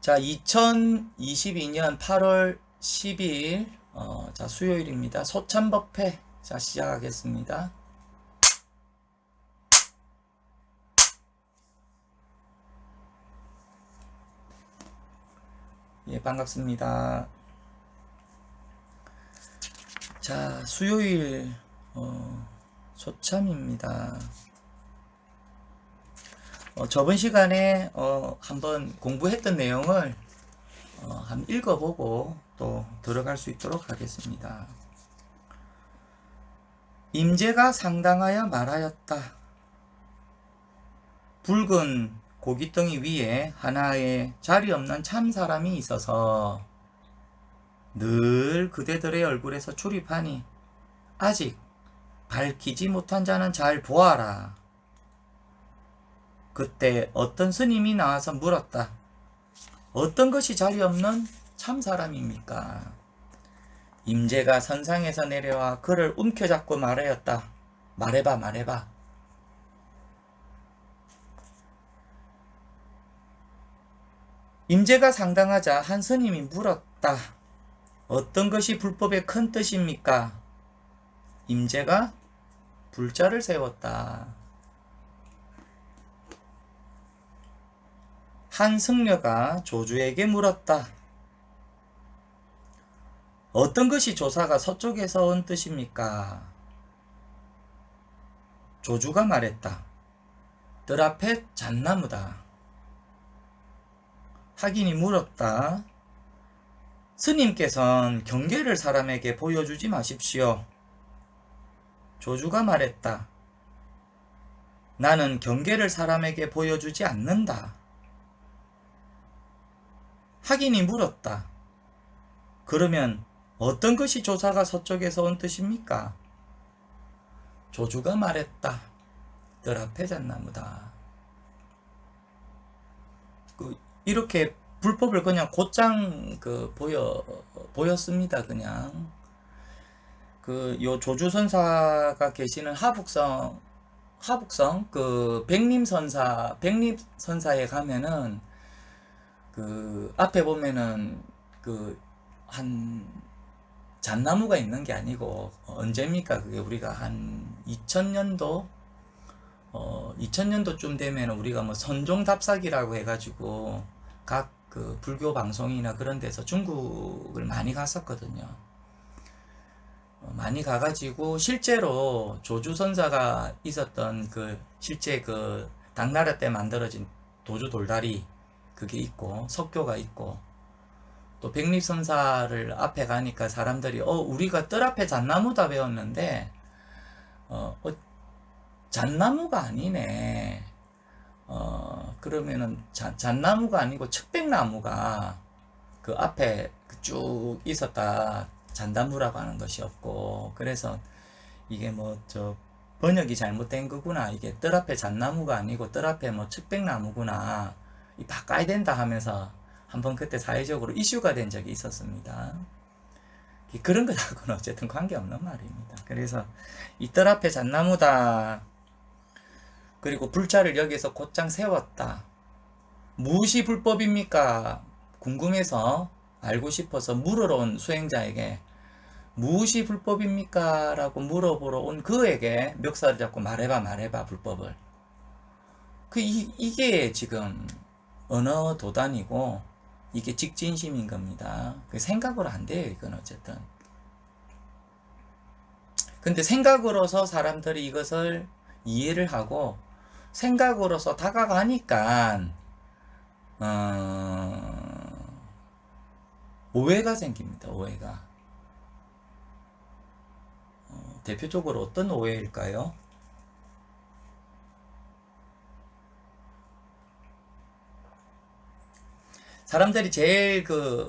자, 2022년 8월 12일, 자, 수요일입니다. 소참법회, 자, 시작하겠습니다. 예, 반갑습니다. 자, 수요일, 소참입니다. 저번 시간에, 한번 공부했던 내용을, 한번 읽어보고 또 들어갈 수 있도록 하겠습니다. 임재가 상당하여 말하였다. 붉은 고깃덩이 위에 하나의 자리 없는 참 사람이 있어서 늘 그대들의 얼굴에서 출입하니 아직 밝히지 못한 자는 잘 보아라. 그때 어떤 스님이 나와서 물었다. 어떤 것이 자리 없는 참 사람입니까? 임재가 선상에서 내려와 그를 움켜잡고 말하였다. 말해봐. 임재가 상당하자 한 스님이 물었다. 어떤 것이 불법의 큰 뜻입니까? 임재가 불자를 세웠다. 한 승려가 조주에게 물었다. 어떤 것이 조사가 서쪽에서 온 뜻입니까? 조주가 말했다. 뜰 앞에 잣나무다. 학인이 물었다. 스님께서는 경계를 사람에게 보여주지 마십시오. 조주가 말했다. 나는 경계를 사람에게 보여주지 않는다. 학인이 물었다. 그러면 어떤 것이 조사가 서쪽에서 온 뜻입니까? 조주가 말했다. 뜰 앞에 잣나무다. 이렇게 불법을 그냥 곧장 보였습니다. 그냥 요 조주선사가 계시는 하북성 백림선사에 가면은 앞에 보면은 한 잣나무가 있는 게 아니고 언제입니까? 그게 우리가 한 2000년도쯤 되면 우리가 뭐 선종답사기라고 해가지고 각 불교 방송이나 그런 데서 중국을 많이 갔었거든요. 많이 가가지고 실제로 조주선사가 있었던 실제 당나라 때 만들어진 도주 돌다리 그게 있고 석교가 있고 또 백립선사를 앞에 가니까 사람들이 우리가 뜰 앞에 잣나무다 배웠는데 잣나무가 아니네. 그러면은 잣나무가 아니고 측백나무가 그 앞에 쭉 있었다. 잣나무라고 하는 것이 없고 그래서 이게 번역이 잘못된 거구나. 이게 뜰 앞에 잣나무가 아니고 뜰 앞에 측백나무구나. 바꿔야 된다 하면서 한번 그때 사회적으로 이슈가 된 적이 있었습니다. 그런 것하고는 어쨌든 관계없는 말입니다. 그래서 이 뜰 앞에 잣나무다. 그리고 불자를 여기서 곧장 세웠다. 무엇이 불법입니까? 궁금해서 알고 싶어서 물으러 온 수행자에게 무엇이 불법입니까? 라고 물어보러 온 그에게 멱살을 잡고 말해봐 불법을. 이게 지금 언어 도단이고 이게 직진심인 겁니다. 생각으로 안 돼요. 이건 어쨌든. 근데 생각으로서 사람들이 이것을 이해를 하고 생각으로서 다가가니까 오해가 생깁니다. 오해가. 대표적으로 어떤 오해일까요? 사람들이 제일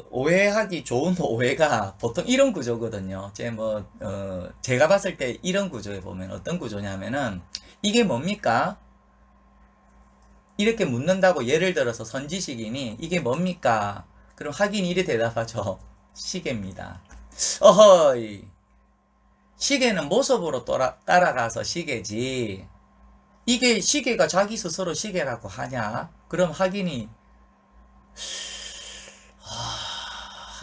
오해하기 좋은 오해가 보통 이런 구조거든요. 제가 봤을 때 이런 구조에 보면 어떤 구조냐면은 이게 뭡니까? 이렇게 묻는다고 예를 들어서 선지식이니 이게 뭡니까? 그럼 학인이 이래 대답하죠. 시계입니다. 어허이. 시계는 모습으로 따라가서 시계지. 이게 시계가 자기 스스로 시계라고 하냐? 그럼 학인이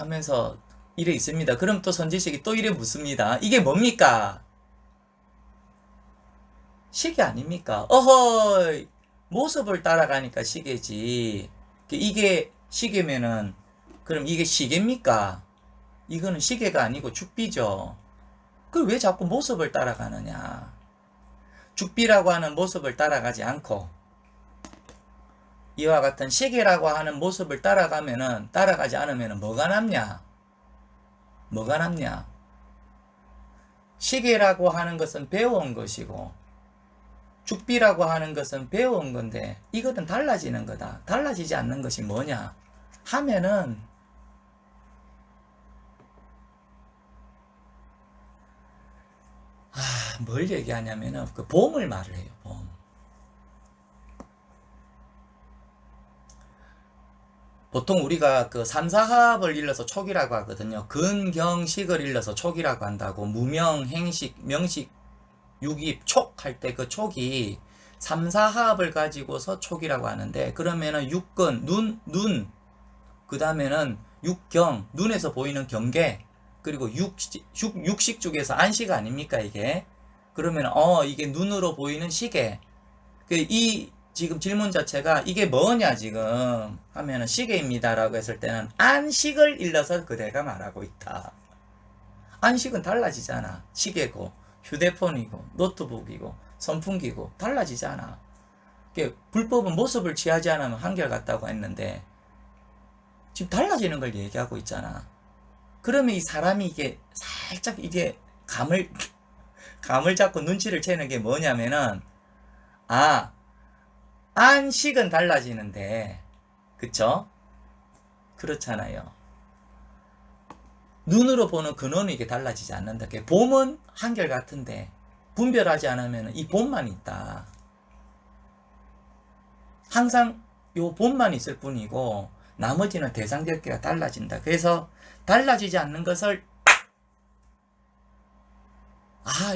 하면서 이래 있습니다. 그럼 또 선지식이 또 이래 묻습니다. 이게 뭡니까? 시계 아닙니까? 어허, 모습을 따라가니까 시계지. 이게 시계면은 그럼 이게 시계입니까? 이거는 시계가 아니고 죽비죠. 그걸 왜 자꾸 모습을 따라가느냐? 죽비라고 하는 모습을 따라가지 않고 이와 같은 시계라고 하는 모습을 따라가지 않으면은 뭐가 남냐? 뭐가 남냐? 시계라고 하는 것은 배워온 것이고 죽비라고 하는 것은 배워온 건데 이것은 달라지는 거다. 달라지지 않는 것이 뭐냐? 하면은 뭘 얘기하냐면은 그 봄을 말을 해요. 봄. 보통 우리가 그 삼사합을 일러서 촉이라고 하거든요. 근경식을 일러서 촉이라고 한다고. 무명, 행식, 명식, 육입, 촉 할 때 그 촉이 삼사합을 가지고서 촉이라고 하는데 그러면은 육근, 눈, 그 다음에는 육경, 눈에서 보이는 경계, 그리고 육식 쪽에서 안식 아닙니까 이게? 그러면 이게 눈으로 보이는 시계. 이 지금 질문 자체가 이게 뭐냐 지금 하면은 시계입니다 라고 했을 때는 안식을 일러서 그대가 말하고 있다. 안식은 달라지잖아. 시계고 휴대폰이고 노트북이고 선풍기고 달라지잖아. 불법은 모습을 취하지 않으면 한결같다고 했는데 지금 달라지는 걸 얘기하고 있잖아. 그러면 이 사람이 이게 살짝 이게 감을 잡고 눈치를 채는 게 뭐냐면은 안식은 달라지는데 그쵸? 그렇잖아요. 눈으로 보는 근원은 이게 달라지지 않는다. 봄은 한결같은데 분별하지 않으면 이 봄만 있다. 항상 요 봄만 있을 뿐이고 나머지는 대상절기가 달라진다. 그래서 달라지지 않는 것을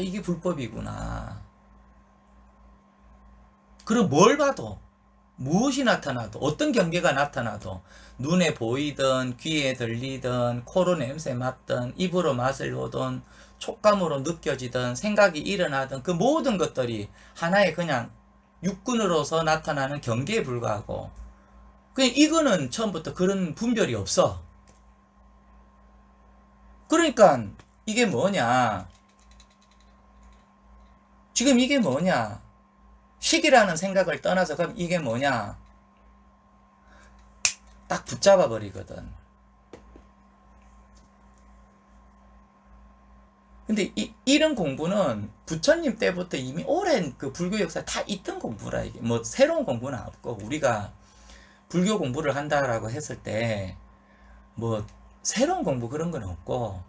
이게 불법이구나. 그럼 뭘 봐도 무엇이 나타나도 어떤 경계가 나타나도 눈에 보이든 귀에 들리든 코로 냄새 맡든 입으로 맛을 보든 촉감으로 느껴지든 생각이 일어나든 그 모든 것들이 하나의 그냥 육근으로서 나타나는 경계에 불과하고 그냥 이거는 처음부터 그런 분별이 없어. 그러니까 이게 뭐냐? 지금 이게 뭐냐? 식이라는 생각을 떠나서 그럼 이게 뭐냐? 딱 붙잡아 버리거든. 근데 이런 공부는 부처님 때부터 이미 오랜 그 불교 역사에 다 있던 공부라. 이게 뭐 새로운 공부는 없고 우리가 불교 공부를 한다라고 했을 때 뭐 새로운 공부 그런 건 없고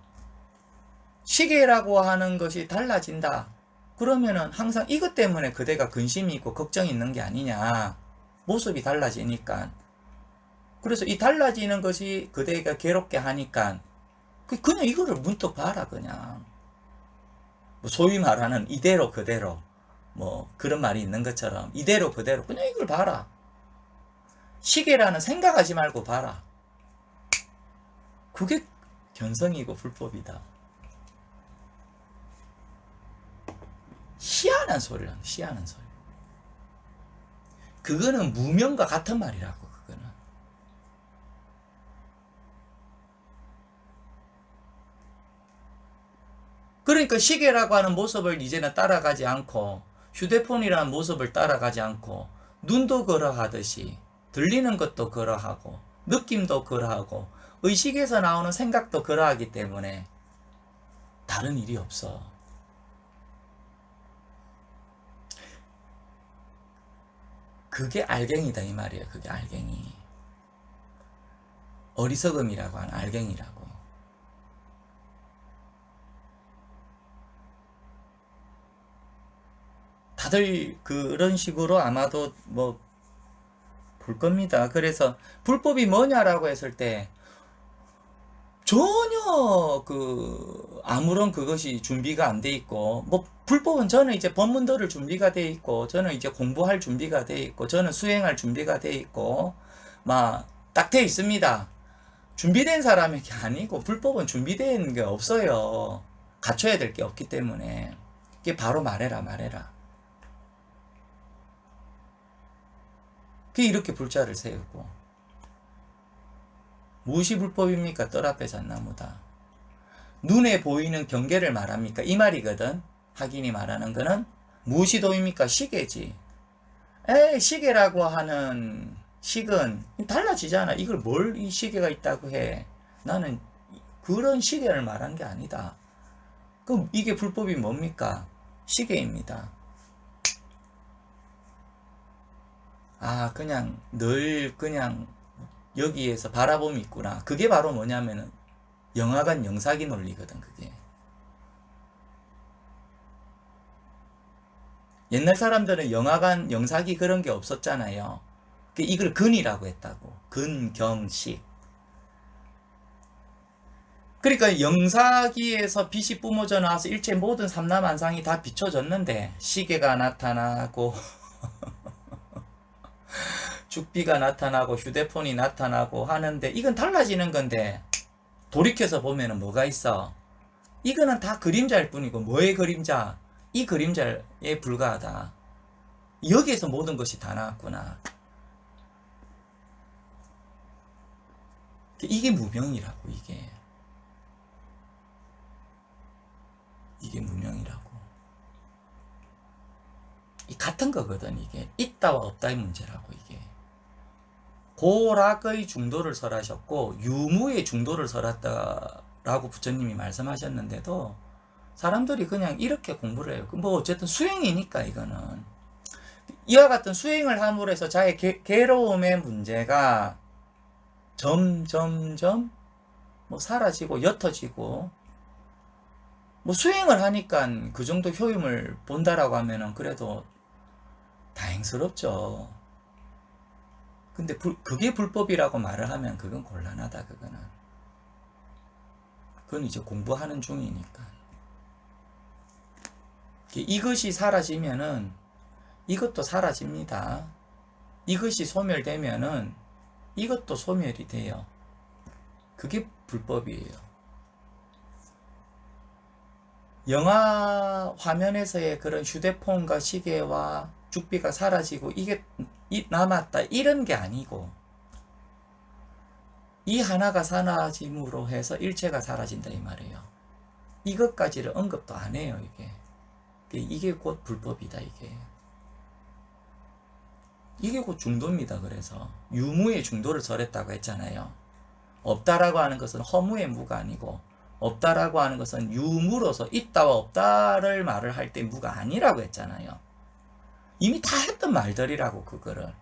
시계라고 하는 것이 달라진다. 그러면은 항상 이것 때문에 그대가 근심이 있고 걱정이 있는 게 아니냐. 모습이 달라지니까. 그래서 이 달라지는 것이 그대가 괴롭게 하니까 그냥 이거를 문득 봐라 그냥. 뭐 소위 말하는 이대로 그대로 뭐 그런 말이 있는 것처럼 이대로 그대로 그냥 이걸 봐라. 시계라는 생각하지 말고 봐라. 그게 견성이고 불법이다. 희한한 소리라. 희한한 소리. 그거는 무명과 같은 말이라고. 그거는 그러니까 시계라고 하는 모습을 이제는 따라가지 않고 휴대폰이라는 모습을 따라가지 않고 눈도 그러하듯이 들리는 것도 그러하고 느낌도 그러하고 의식에서 나오는 생각도 그러하기 때문에 다른 일이 없어. 그게 알갱이다 이 말이에요. 그게 알갱이. 어리석음이라고 하는 알갱이라고. 다들 그런 식으로 아마도 뭐 볼 겁니다. 그래서 불법이 뭐냐라고 했을 때 전혀 아무런 그것이 준비가 안 돼 있고 뭐 불법은 저는 이제 법문들을 준비가 돼 있고 저는 이제 공부할 준비가 돼 있고 저는 수행할 준비가 돼 있고 막 딱 돼 있습니다. 준비된 사람에게 아니고 불법은 준비된 게 없어요. 갖춰야 될 게 없기 때문에. 이게 바로 말해라. 그게 이렇게 불자를 세우고. 무엇이 불법입니까? 뜰 앞에 잣나무다. 눈에 보이는 경계를 말합니까? 이 말이거든. 학인이 말하는 거는 무엇이 도입니까? 시계지. 시계라고 하는 식은 달라지잖아. 이걸 뭘 이 시계가 있다고 해. 나는 그런 시계를 말한 게 아니다. 그럼 이게 불법이 뭡니까? 시계입니다. 그냥 늘 그냥 여기에서 바라봄이 있구나. 그게 바로 뭐냐면은 영화관 영사기 논리거든. 그게 옛날 사람들은 영화관 영사기 그런 게 없었잖아요. 이걸 근이라고 했다고. 근경식. 그러니까 영사기에서 빛이 뿜어져 나와서 일체 모든 삼라만상이 다 비춰졌는데 시계가 나타나고 죽비가 나타나고 휴대폰이 나타나고 하는데 이건 달라지는 건데 돌이켜서 보면은 뭐가 있어? 이거는 다 그림자일 뿐이고 뭐의 그림자? 이 그림자에 불과하다. 여기에서 모든 것이 다 나왔구나. 이게 무명이라고. 이게 무명이라고. 이 같은 거거든. 이게 있다와 없다의 문제라고. 이게 고락의 중도를 설하셨고 유무의 중도를 설했다라고 부처님이 말씀하셨는데도 사람들이 그냥 이렇게 공부를 해요. 뭐 어쨌든 수행이니까. 이거는 이와 같은 수행을 함으로 해서 자의 괴로움의 문제가 점점점 뭐 사라지고 옅어지고 뭐 수행을 하니까 그 정도 효임을 본다라고 하면은 그래도 다행스럽죠. 근데 그게 불법이라고 말을 하면 그건 곤란하다. 그건 이제 공부하는 중이니까. 이것이 사라지면은 이것도 사라집니다. 이것이 소멸되면은 이것도 소멸이 돼요. 그게 불법이에요. 영화 화면에서의 그런 휴대폰과 시계와 죽비가 사라지고 이게 남았다 이런 게 아니고 이 하나가 사라짐으로 해서 일체가 사라진다 이 말이에요. 이것까지를 언급도 안 해요. 이게 곧 불법이다. 이게 곧 중도입니다. 그래서 유무의 중도를 설했다고 했잖아요. 없다라고 하는 것은 허무의 무가 아니고 없다라고 하는 것은 유무로서 있다와 없다를 말을 할 때 무가 아니라고 했잖아요. 이미 다 했던 말들이라고. 그거를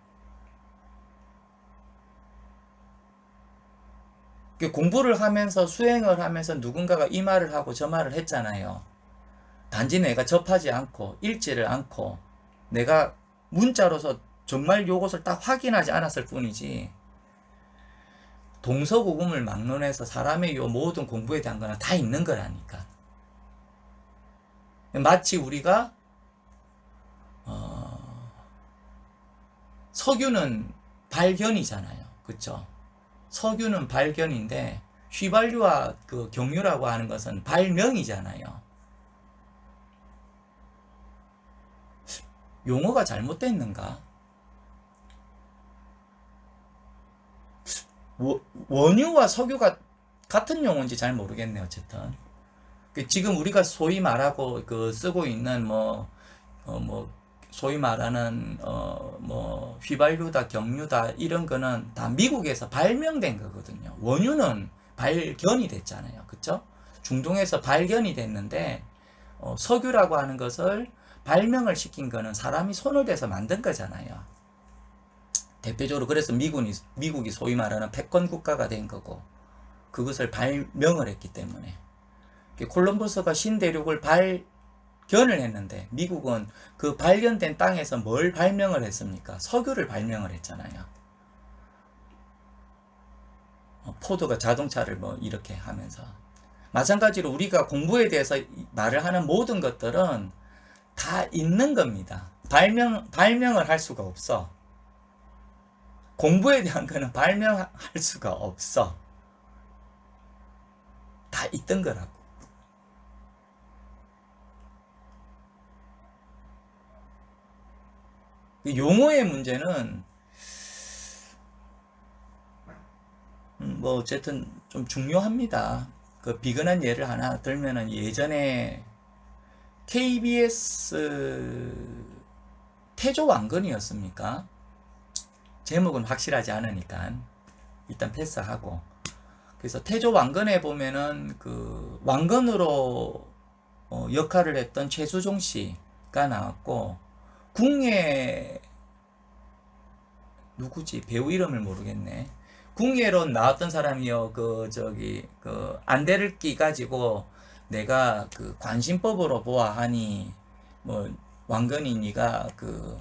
공부를 하면서 수행을 하면서 누군가가 이 말을 하고 저 말을 했잖아요. 단지 내가 접하지 않고 읽지를 않고 내가 문자로서 정말 요것을 딱 확인하지 않았을 뿐이지 동서고금을 막론해서 사람의 요 모든 공부에 대한 거는 다 있는 거라니까. 마치 우리가 석유는 발견이잖아요. 그쵸? 석유는 발견인데 휘발유와 그 경유라고 하는 것은 발명이잖아요. 용어가 잘못됐는가? 원유와 석유가 같은 용어인지 잘 모르겠네요. 어쨌든 지금 우리가 소위 말하고 쓰고 있는 소위 말하는 휘발유다 경유다 이런 거는 다 미국에서 발명된 거거든요. 원유는 발견이 됐잖아요. 그쵸? 중동에서 발견이 됐는데 석유라고 하는 것을 발명을 시킨 거는 사람이 손을 대서 만든 거잖아요. 대표적으로 그래서 미국이 소위 말하는 패권 국가가 된 거고 그것을 발명을 했기 때문에 콜럼버스가 신대륙을 발견을 했는데 미국은 그 발견된 땅에서 뭘 발명을 했습니까? 석유를 발명을 했잖아요. 포드가 자동차를 이렇게 하면서 마찬가지로 우리가 공부에 대해서 말을 하는 모든 것들은 다 있는 겁니다. 발명을 할 수가 없어. 공부에 대한 거는 발명할 수가 없어. 다 있던 거라고. 용어의 문제는 뭐 어쨌든 좀 중요합니다. 그 비근한 예를 하나 들면은 예전에 KBS 태조 왕건이었습니까? 제목은 확실하지 않으니까 일단 패스하고. 그래서 태조 왕건에 보면은 그 왕건으로 역할을 했던 최수종 씨가 나왔고, 궁예 누구지? 배우 이름을 모르겠네. 궁예로 나왔던 사람이요. 그 안대를 끼 가지고 내가 그 관심법으로 보아하니 뭐 왕건이 니가 그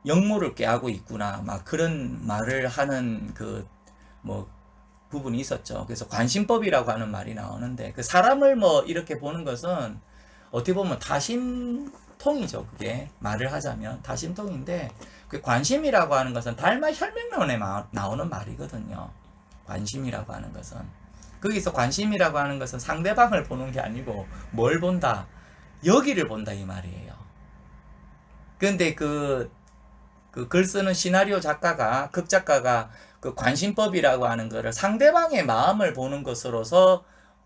역모를 꾀하고 있구나. 막 그런 말을 하는 그 뭐 부분이 있었죠. 그래서 관심법이라고 하는 말이 나오는데, 그 사람을 뭐 이렇게 보는 것은 어떻게 보면 다심통이죠. 그게 말을 하자면 다심통인데, 그 관심이라고 하는 것은 달마 혈맹론에 나오는 말이거든요. 관심이라고 하는 것은, 거기서 관심이라고 하는 것은 상대방을 보는 게 아니고 뭘 본다? 여기를 본다 이 말이에요. 근데 그 글 쓰는 시나리오 작가가, 극작가가 그 관심법이라고 하는 거를 상대방의 마음을 보는 것으로서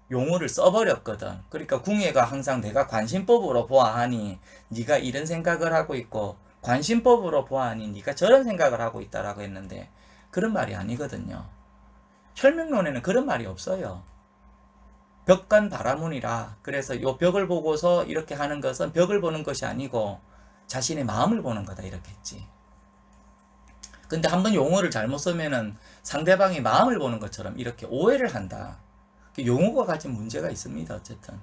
용어를 써버렸거든. 그러니까 궁예가 항상 내가 관심법으로 보아하니 네가 이런 생각을 하고 있고, 관심법으로 보아하니 네가 저런 생각을 하고 있다라고 했는데, 그런 말이 아니거든요. 혈맹론에는 그런 말이 없어요. 벽간 바라문이라. 그래서 요 벽을 보고서 이렇게 하는 것은 벽을 보는 것이 아니고 자신의 마음을 보는 거다 이렇게 했지. 근데 한번 용어를 잘못 쓰면은 상대방의 마음을 보는 것처럼 이렇게 오해를 한다. 용어가 가진 문제가 있습니다. 어쨌든.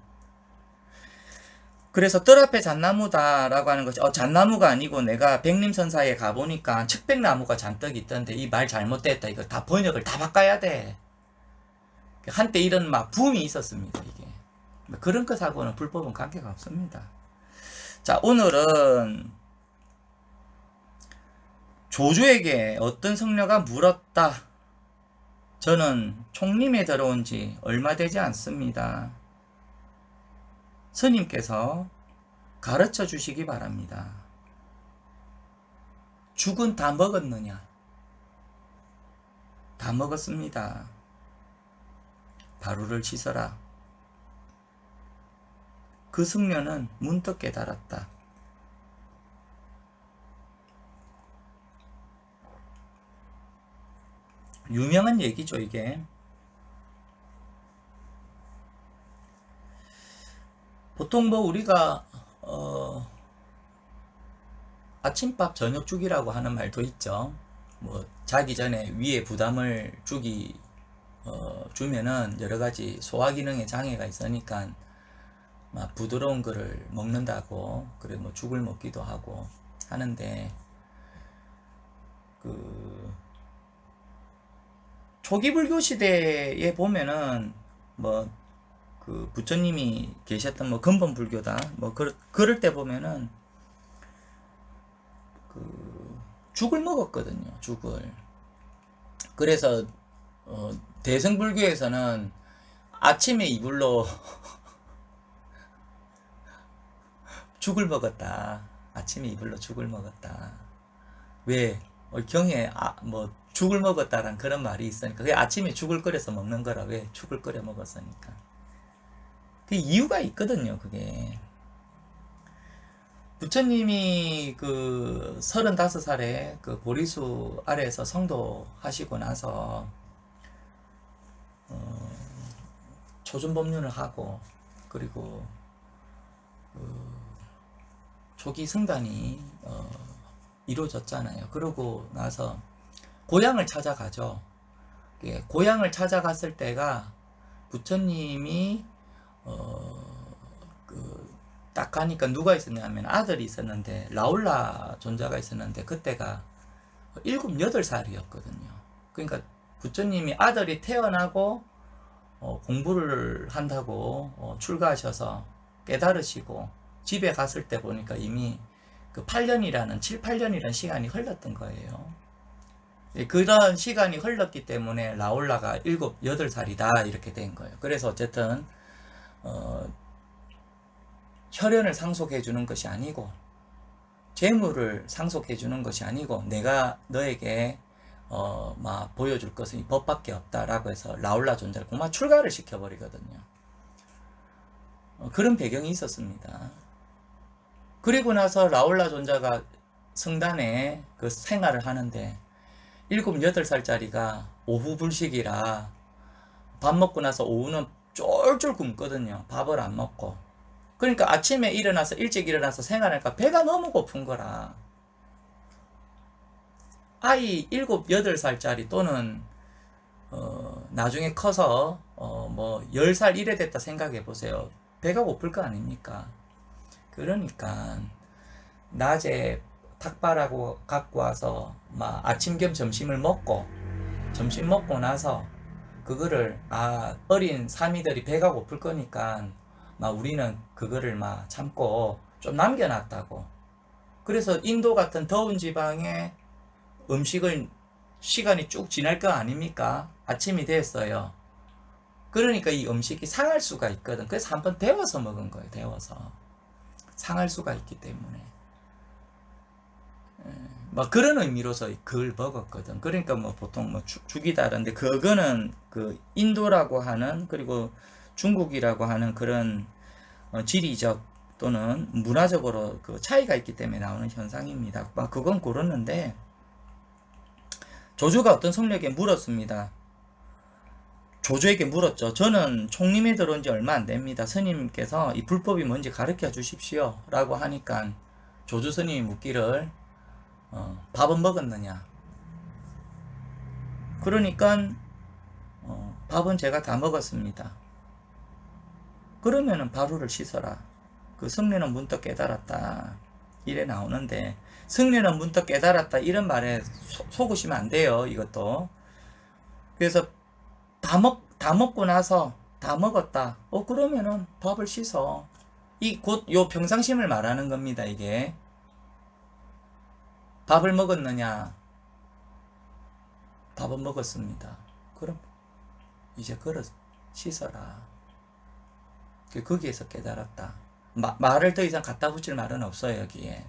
그래서 뜰 앞에 잣나무다라고 하는 것이 잣나무가 아니고, 내가 백림선사에 가보니까 측백나무가 잔뜩 있던데 이 말 잘못됐다. 이거 다 번역을 다 바꿔야 돼. 한때 이런 막 붐이 있었습니다. 이게 그런 것하고는 불법은 관계가 없습니다. 자, 오늘은 조조에게 어떤 성녀가 물었다. 저는 총림에 들어온 지 얼마 되지 않습니다. 스님께서 가르쳐 주시기 바랍니다. 죽은 다 먹었느냐? 다 먹었습니다. 바루를 씻어라. 그 승려는 문득 깨달았다. 유명한 얘기죠, 이게. 보통 뭐 우리가 아침밥 저녁죽이라고 하는 말도 있죠. 뭐 자기 전에 위에 부담을 주면은 여러 가지 소화 기능에 장애가 있으니까 막 부드러운 거를 먹는다고, 그래 뭐 죽을 먹기도 하고 하는데, 그 초기 불교 시대에 보면은 뭐 그 부처님이 계셨던 뭐 근본 불교다 뭐 그럴 때 보면은 그 죽을 먹었거든요. 죽을. 그래서 대승불교에서는 아침에 이불로 죽을 먹었다. 아침에 이불로 죽을 먹었다. 왜? 경에 뭐 죽을 먹었다란 그런 말이 있으니까, 그게 아침에 죽을 끓여서 먹는 거라. 왜? 죽을 끓여 먹었으니까. 그 이유가 있거든요. 그게 부처님이 그 35살에 그 보리수 아래에서 성도하시고 나서 초준법륜을 하고, 그리고 초기 승단이 이루어졌잖아요. 그러고 나서 고향을 찾아가죠. 고향을 찾아갔을 때가 부처님이 딱 가니까 누가 있었냐면 아들이 있었는데, 라울라 존자가 있었는데 그때가 7, 8살이었거든요. 그러니까 부처님이 아들이 태어나고 공부를 한다고 출가하셔서 깨달으시고 집에 갔을 때 보니까 이미 그 7, 8년이라는 시간이 흘렀던 거예요. 그런 시간이 흘렀기 때문에 라울라가 7, 8살이다 이렇게 된 거예요. 그래서 어쨌든 혈연을 상속해 주는 것이 아니고 재물을 상속해 주는 것이 아니고 내가 너에게 막 보여줄 것은 이 법밖에 없다라고 해서 라울라 존재를 고마 출가를 시켜버리거든요. 그런 배경이 있었습니다. 그리고 나서 라울라 존자가 성단에 그 생활을 하는데 7, 8살짜리가 오후 불식이라 밥 먹고 나서 오후는 쫄쫄 굶거든요. 밥을 안 먹고. 그러니까 아침에 일찍 일어나서 생활하니까 배가 너무 고픈 거라. 아이 7, 8살짜리 또는 나중에 커서 뭐 10살 이래 됐다 생각해 보세요. 배가 고플 거 아닙니까? 그러니까 낮에 닭발하고 갖고 와서 막 아침 겸 점심을 먹고 점심 먹고 나서 그거를 어린 사미들이 배가 고플 거니까 막 우리는 그거를 막 참고 좀 남겨놨다고. 그래서 인도 같은 더운 지방에 음식을 시간이 쭉 지날 거 아닙니까? 아침이 됐어요. 그러니까 이 음식이 상할 수가 있거든. 그래서 한번 데워서 먹은 거예요. 데워서 상할 수가 있기 때문에 뭐 그런 의미로서 그걸 먹었거든. 그러니까 뭐 보통 뭐 죽이다는데 그거는 그 인도라고 하는 그리고 중국이라고 하는 그런 지리적 또는 문화적으로 그 차이가 있기 때문에 나오는 현상입니다. 그건 그렇는데 조조가 어떤 성령에게 물었습니다. 조조에게 물었죠. 저는 총림에 들어온 지 얼마 안 됩니다. 스님께서 이 불법이 뭔지 가르쳐 주십시오 라고 하니까 조조 스님이 묻기를 밥은 먹었느냐. 그러니까 밥은 제가 다 먹었습니다. 그러면은 바루를 씻어라. 그 성례는 문득 깨달았다. 이래 나오는데 성례는 문득 깨달았다 이런 말에 속으시면 안 돼요. 이것도. 그래서 다 먹고 나서 다 먹었다. 그러면은 밥을 씻어. 곧 요 평상심을 말하는 겁니다. 이게. 밥을 먹었느냐? 밥은 먹었습니다. 그럼 이제 그릇 씻어라. 거기에서 깨달았다. 말을 더 이상 갖다 붙일 말은 없어요. 여기에.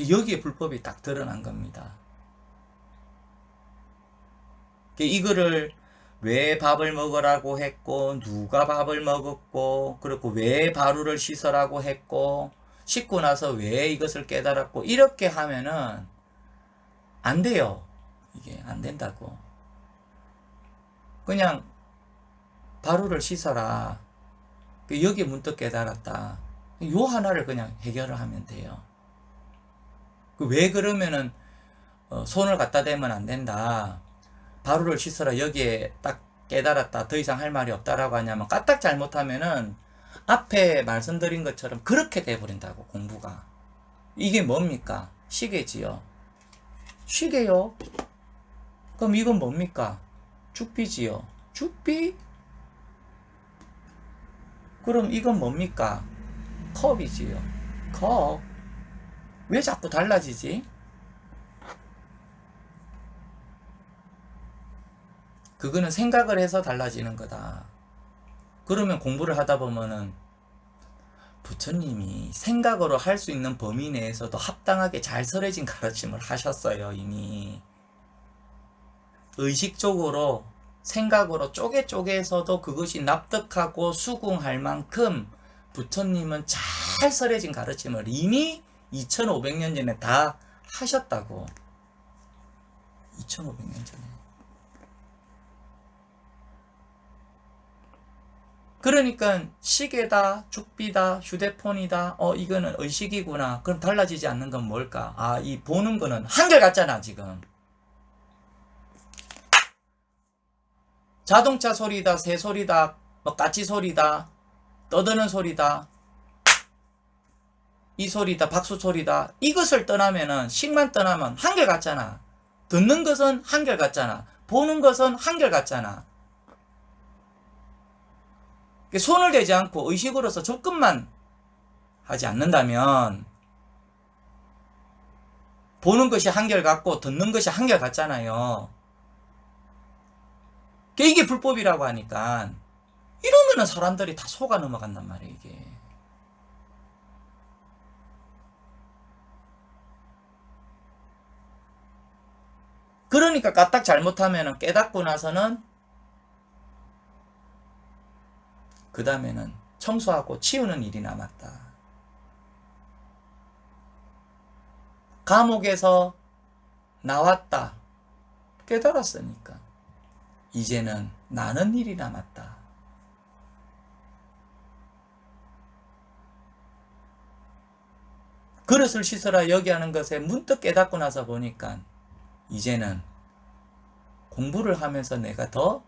여기에 불법이 딱 드러난 겁니다. 이거를 왜 밥을 먹으라고 했고 누가 밥을 먹었고 그리고 왜 바루를 씻으라고 했고 씻고 나서 왜 이것을 깨달았고 이렇게 하면은 안 돼요. 이게 안 된다고. 그냥 바루를 씻어라. 여기에 문득 깨달았다. 요 하나를 그냥 해결을 하면 돼요. 왜 그러면은 손을 갖다 대면 안 된다. 바루를 씻어라. 여기에 딱 깨달았다. 더 이상 할 말이 없다라고 하냐면 까딱 잘못하면은 앞에 말씀드린 것처럼 그렇게 돼버린다고. 공부가. 이게 뭡니까? 시계지요. 시계요? 그럼 이건 뭡니까? 죽비지요. 죽비? 그럼 이건 뭡니까? 컵이지요. 컵. 왜 자꾸 달라지지? 그거는 생각을 해서 달라지는 거다. 그러면 공부를 하다 보면은 부처님이 생각으로 할 수 있는 범위 내에서도 합당하게 잘 설해진 가르침을 하셨어요. 이미 의식적으로 생각으로 쪼개서도 그것이 납득하고 수긍할 만큼 부처님은 잘 설해진 가르침을 이미 2500년 전에 다 하셨다고. 2500년 전에. 그러니까 시계다, 죽비다, 휴대폰이다, 이거는 의식이구나. 그럼 달라지지 않는 건 뭘까? 이 보는 거는 한결같잖아 지금. 자동차 소리다, 새 소리다, 까치 소리다, 떠드는 소리다, 이 소리다, 박수 소리다. 이것을 떠나면은 식만 떠나면 한결같잖아. 듣는 것은 한결같잖아. 보는 것은 한결같잖아. 손을 대지 않고 의식으로서 접근만 하지 않는다면 보는 것이 한결같고 듣는 것이 한결같잖아요. 이게 불법이라고 하니까 이러면은 사람들이 다 속아 넘어간단 말이에요, 이게. 그러니까 까딱 잘못하면은 깨닫고 나서는 그 다음에는 청소하고 치우는 일이 남았다. 감옥에서 나왔다. 깨달았으니까. 이제는 나는 일이 남았다. 그릇을 씻으라 여기 하는 것에 문득 깨닫고 나서 보니까 이제는 공부를 하면서 내가 더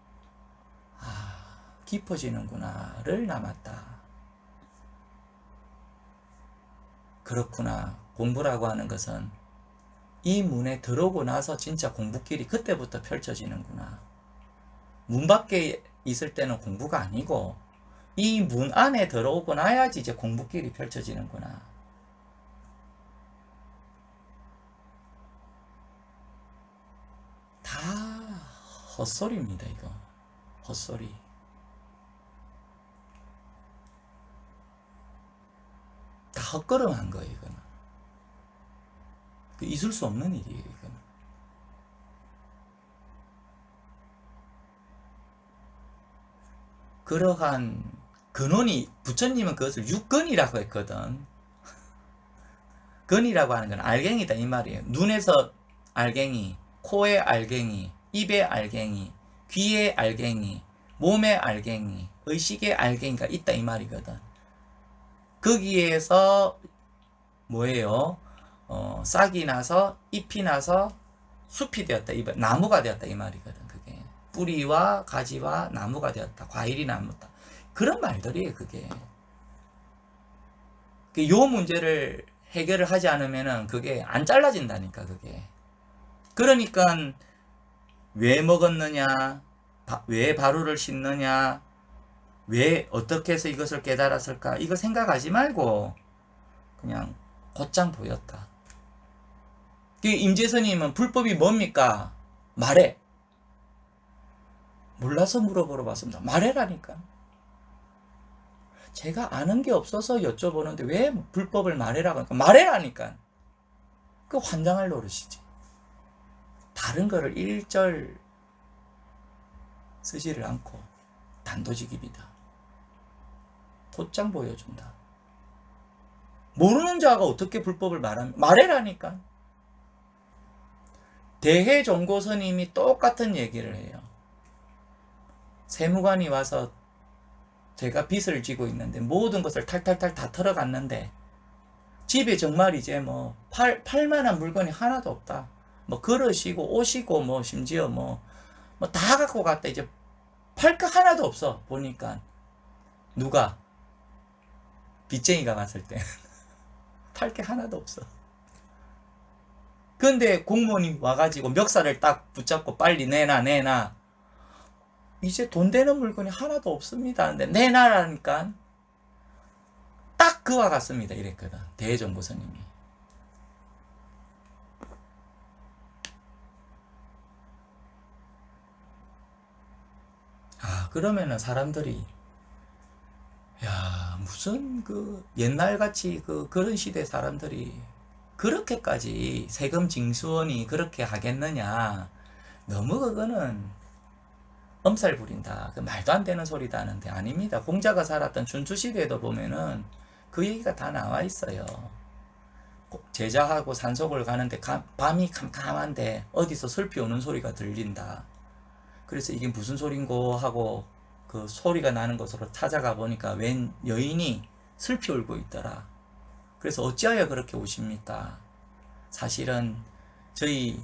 깊어지는구나를 남았다. 그렇구나. 공부라고 하는 것은 이 문에 들어오고 나서 진짜 공부길이 그때부터 펼쳐지는구나. 문 밖에 있을 때는 공부가 아니고 이 문 안에 들어오고 나야지 이제 공부길이 펼쳐지는구나. 다 헛소리입니다, 이거. 헛소리. 다 헛걸음한 거예요, 이거는. 있을 수 없는 일이에요, 이거는. 그러한 근원이, 부처님은 그것을 육근이라고 했거든. 근이라고 하는 건 알갱이다 이 말이에요. 눈에서 알갱이, 코에 알갱이, 입에 알갱이, 귀에 알갱이, 몸에 알갱이, 의식에 알갱이가 있다 이 말이거든. 거기에서 뭐예요? 싹이 나서 잎이 나서 숲이 되었다, 나무가 되었다 이 말이거든. 그게 뿌리와 가지와 나무가 되었다, 과일이 나무다, 그런 말들이에요. 그게 요 문제를 해결을 하지 않으면은 그게 안 잘라진다니까. 그게 그러니까 왜 먹었느냐, 왜 바루를 씻느냐, 왜 어떻게 해서 이것을 깨달았을까, 이거 생각하지 말고 그냥 곧장 보였다. 임재선님은 불법이 뭡니까? 말해. 몰라서 물어보러 왔습니다. 말해라니까. 제가 아는 게 없어서 여쭤보는데 왜 불법을 말해라고 하니까 말해라니까. 그 환장할 노릇이지. 다른 거를 일절 쓰지를 않고 단도직입이다. 곧장 보여준다. 모르는 자가 어떻게 불법을 말해라니까. 대해종고 스님이 똑같은 얘기를 해요. 세무관이 와서 제가 빚을 지고 있는데 모든 것을 탈탈탈 다 털어갔는데 집에 정말 이제 뭐 팔만한 물건이 하나도 없다. 뭐 그릇이고 옷이고 뭐 심지어 뭐 다 갖고 갔다. 이제 팔 거 하나도 없어. 보니까 누가 빚쟁이가 왔을 때 팔 게 하나도 없어. 근데 공무원이 와가지고 멱살을 딱 붙잡고 빨리 내놔. 이제 돈 되는 물건이 하나도 없습니다. 근데 내놔라니까 딱 그와 같습니다. 이랬거든. 대종고 스님이. 그러면은 사람들이 야, 무슨 옛날같이 그런 시대 사람들이 그렇게까지 세금 징수원이 그렇게 하겠느냐. 너무 그거는 엄살 부린다. 말도 안 되는 소리다 하는데 아닙니다. 공자가 살았던 춘추시대에도 보면은 그 얘기가 다 나와 있어요. 제자하고 산속을 가는데 밤이 캄캄한데 어디서 슬피 오는 소리가 들린다. 그래서 이게 무슨 소린고 하고 그 소리가 나는 곳으로 찾아가 보니까 웬 여인이 슬피 울고 있더라. 그래서 어찌하여 그렇게 우십니까? 사실은 저희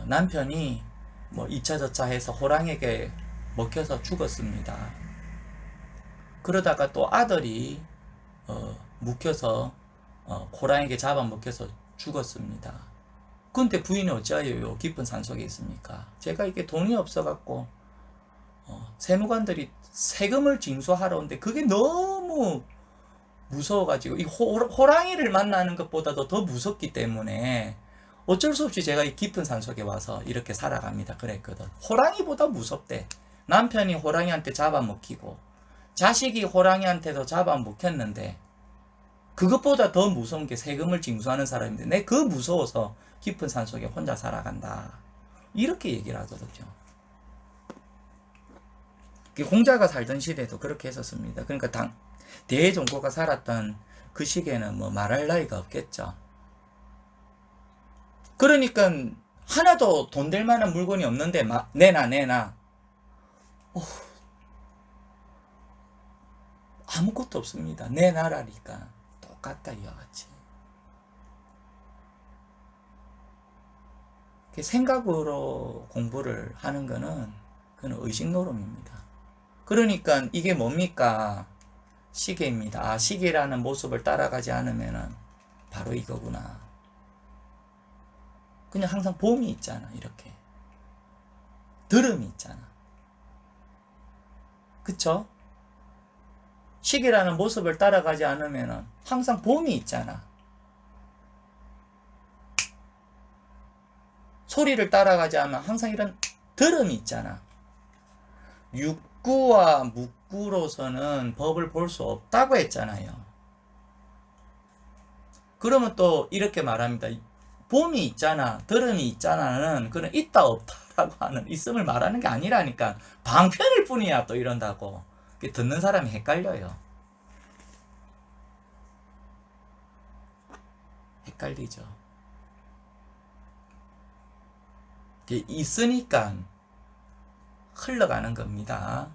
남편이 뭐 이차저차 해서 호랑이에게 먹혀서 죽었습니다. 그러다가 또 아들이 묵혀서 호랑이에게 잡아먹혀서 죽었습니다. 근데 부인이 어찌하여 깊은 산속에 있습니까? 제가 이게 돈이 없어갖고 세무관들이 세금을 징수하러 오는데 그게 너무 무서워가지고 이 호랑이를 만나는 것보다도 더 무섭기 때문에 어쩔 수 없이 제가 이 깊은 산속에 와서 이렇게 살아갑니다. 그랬거든. 호랑이보다 무섭대. 남편이 호랑이한테 잡아먹히고 자식이 호랑이한테도 잡아먹혔는데 그것보다 더 무서운 게 세금을 징수하는 사람인데 내 그 무서워서 깊은 산속에 혼자 살아간다. 이렇게 얘기를 하거든요. 공자가 살던 시대도 그렇게 했었습니다. 그러니까 대종고가 살았던 그 시기에는 뭐 말할 나위가 없겠죠. 그러니까 하나도 돈 될 만한 물건이 없는데 내놔 아무것도 없습니다. 내놔라니까 똑같다 이와 같이. 생각으로 공부를 하는 거는 그건 의식노름입니다. 그러니까 이게 뭡니까? 시계입니다. 아, 시계라는 모습을 따라가지 않으면 바로 이거구나. 그냥 항상 봄이 있잖아. 이렇게 들음이 있잖아. 그쵸? 시계라는 모습을 따라가지 않으면 항상 봄이 있잖아. 소리를 따라가지 않으면 항상 이런 들음이 있잖아. 육구와 묵구로서는 법을 볼 수 없다고 했잖아요. 그러면 또 이렇게 말합니다. 봄이 있잖아, 들음이 있잖아는 그런 있다 없다라고 하는 있음을 말하는 게 아니라니까. 방편일 뿐이야 또 이런다고. 듣는 사람이 헷갈려요. 헷갈리죠. 있으니까 흘러가는 겁니다.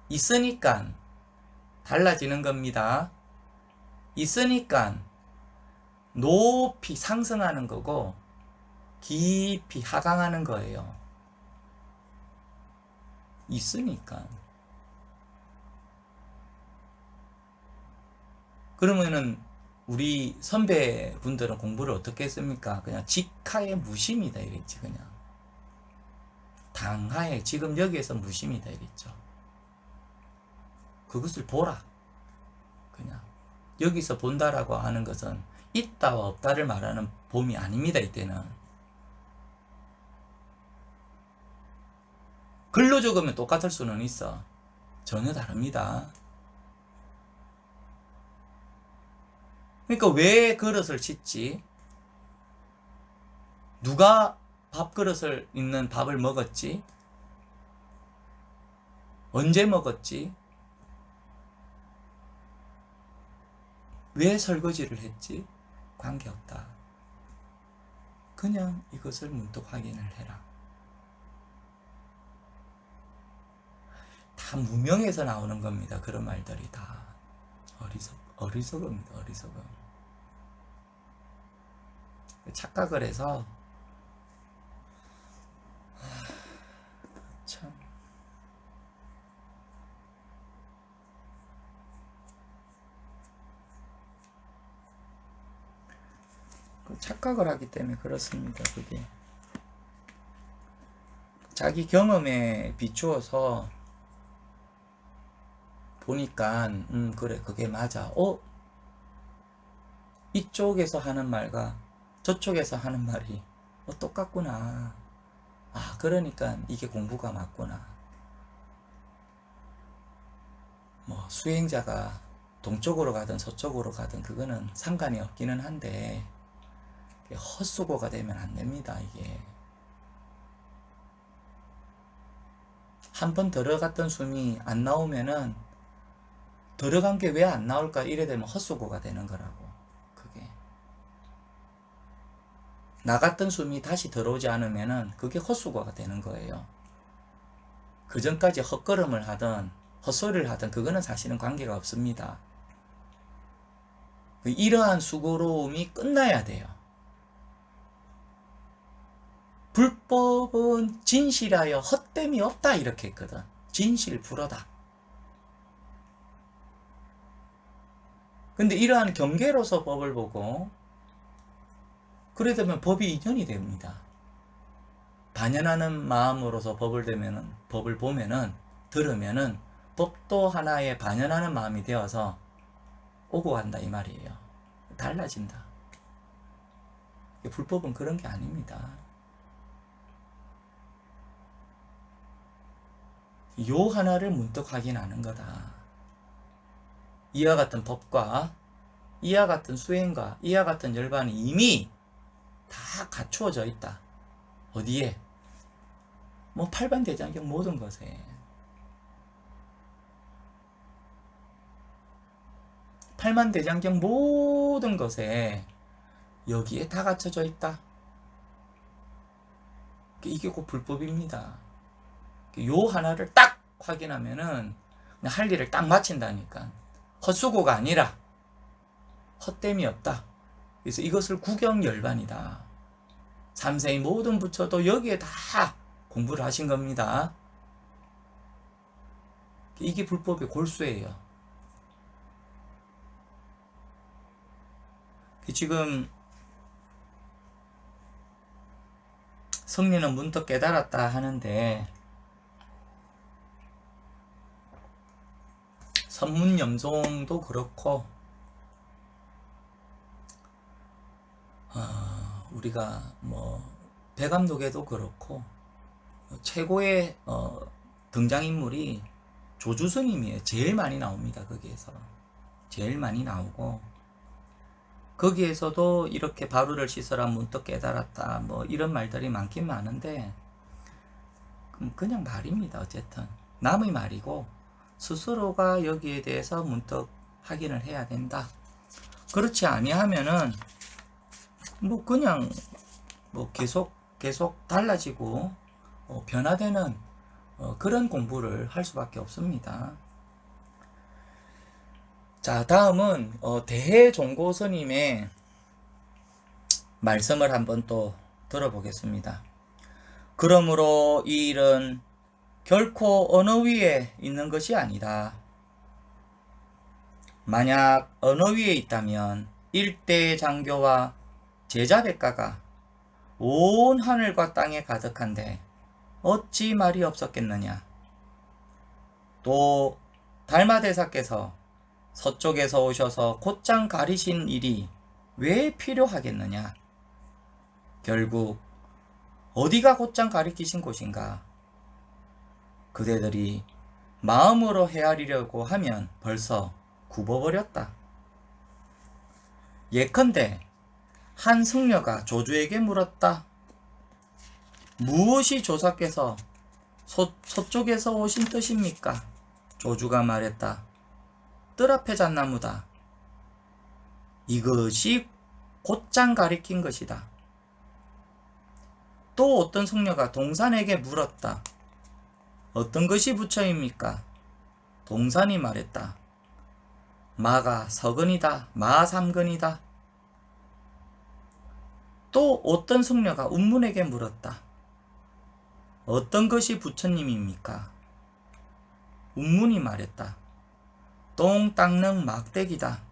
있으니까 달라지는 겁니다. 있으니까 높이 상승하는 거고 깊이 하강하는 거예요. 있으니까. 그러면은 우리 선배분들은 공부를 어떻게 했습니까? 그냥 직하에 무심이다 이랬지. 그냥 당하에 지금 여기에서 무심이다 이랬죠. 그것을 보라. 그냥 여기서 본다라고 하는 것은 있다와 없다를 말하는 봄이 아닙니다. 이때는 글로 적으면 똑같을 수는 있어. 전혀 다릅니다. 그러니까 왜 그릇을 씻지? 누가 밥그릇을 있는 밥을 먹었지? 언제 먹었지? 왜 설거지를 했지? 관계없다. 그냥 이것을 문득 확인을 해라. 다 무명에서 나오는 겁니다. 그런 말들이 다 어리석음입니다. 어리석음. 착각을 해서 참 착각을 하기 때문에 그렇습니다. 그게 자기 경험에 비추어서 보니까 그래 그게 맞아. 이쪽에서 하는 말과 저쪽에서 하는 말이 똑같구나. 아, 그러니까 이게 공부가 맞구나. 뭐 수행자가 동쪽으로 가든 서쪽으로 가든 그거는 상관이 없기는 한데 헛수고가 되면 안 됩니다. 이게 한 번 들어갔던 숨이 안 나오면은 들어간 게 왜 안 나올까 이래 되면 헛수고가 되는 거라고. 그게 나갔던 숨이 다시 들어오지 않으면은 그게 헛수고가 되는 거예요. 그 전까지 헛걸음을 하든 헛소리를 하든 그거는 사실은 관계가 없습니다. 이러한 수고로움이 끝나야 돼요. 불법은 진실하여 헛됨이 없다 이렇게 했거든. 진실불허다. 근데 이러한 경계로서 법을 보고 그래 되면 법이 이전이 됩니다. 반연하는 마음으로서 법을 보면은 들으면은 법도 하나의 반연하는 마음이 되어서 오고 간다 이 말이에요. 달라진다. 불법은 그런 게 아닙니다. 요 하나를 문득 확인하는 거다. 이와 같은 법과 이와 같은 수행과 이와 같은 열반이 이미 다 갖추어져 있다. 어디에? 뭐 팔반대장경 모든 것에. 팔만대장경 모든 것에 여기에 다 갖춰져 있다. 이게 곧 불법입니다. 요 하나를 딱 확인하면은 할 일을 딱 마친다니까. 헛수고가 아니라 헛됨이 없다. 그래서 이것을 구경열반이다. 삼세의 모든 부처도 여기에 다 공부를 하신 겁니다. 이게 불법의 골수예요. 지금 성리는 문득 깨달았다 하는데 선문염송도 그렇고 우리가 뭐 배감독에도 그렇고 최고의 등장인물이 조주스님이에요. 제일 많이 나옵니다. 거기에서 제일 많이 나오고 거기에서도 이렇게 바루를 씻어라 문득 깨달았다 뭐 이런 말들이 많긴 많은데 그냥 말입니다. 어쨌든 남의 말이고 스스로가 여기에 대해서 문득 확인을 해야 된다. 그렇지 아니하면은 뭐 그냥 뭐 계속 달라지고 변화되는 그런 공부를 할 수밖에 없습니다. 자, 다음은 대해종고 스님의 말씀을 한번 또 들어보겠습니다. 그러므로 이 일은 결코 언어 위에 있는 것이 아니다. 만약 언어 위에 있다면 일대 장교와 제자백가가 온 하늘과 땅에 가득한데 어찌 말이 없었겠느냐. 또 달마대사께서 서쪽에서 오셔서 곧장 가리신 일이 왜 필요하겠느냐. 결국 어디가 곧장 가리키신 곳인가. 그대들이 마음으로 헤아리려고 하면 벌써 굽어버렸다. 예컨대 한 승려가 조주에게 물었다. 무엇이 조사께서 서쪽에서 오신 뜻입니까? 조주가 말했다. 뜰 앞에 잣나무다. 이것이 곧장 가리킨 것이다. 또 어떤 승려가 동산에게 물었다. 어떤 것이 부처입니까? 동산이 말했다. 마가 서근이다. 마 삼근이다. 또 어떤 승려가 운문에게 물었다. 어떤 것이 부처님입니까? 운문이 말했다. 똥 닦는 막대기다.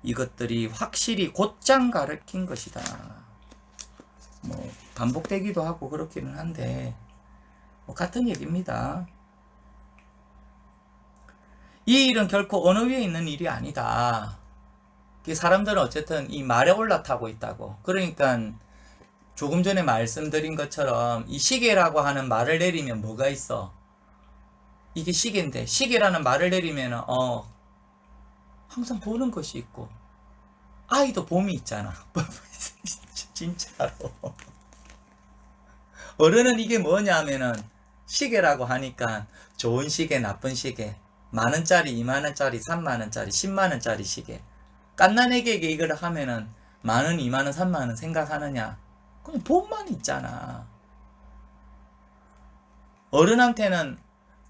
이것들이 확실히 곧장 가르친 것이다. 뭐 반복되기도 하고 그렇기는 한데 뭐 같은 얘기입니다. 이 일은 결코 언어 위에 있는 일이 아니다. 사람들은 어쨌든 이 말에 올라타고 있다고. 그러니까 조금 전에 말씀드린 것처럼 이 시계라고 하는 말을 내리면 뭐가 있어? 이게 시계인데 시계라는 말을 내리면 항상 보는 것이 있고 아이도 봄이 있잖아. 진짜로. 어른은 이게 뭐냐면은 시계라고 하니까 좋은 시계, 나쁜 시계, 만원짜리, 2만원짜리, 3만원짜리, 10만원짜리 시계. 갓난애기에게 이걸 하면은 만원, 2만원, 3만원 생각하느냐? 그냥 봄만 있잖아. 어른한테는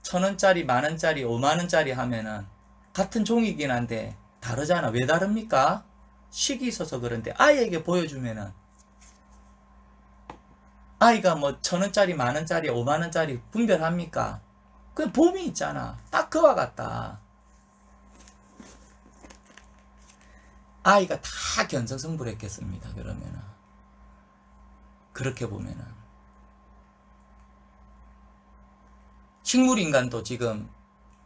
1,000원짜리, 만원짜리, 5만원짜리 하면은 같은 종이긴 한데 다르잖아. 왜 다릅니까? 식이 있어서 그런데 아이에게 보여주면은 아이가 뭐 1,000원짜리, 만원짜리, 5만원짜리 분별합니까? 그 봄이 있잖아. 딱 그와 같다. 아이가 다 견성승불했겠습니다. 그러면은 그렇게 보면은 식물인간도 지금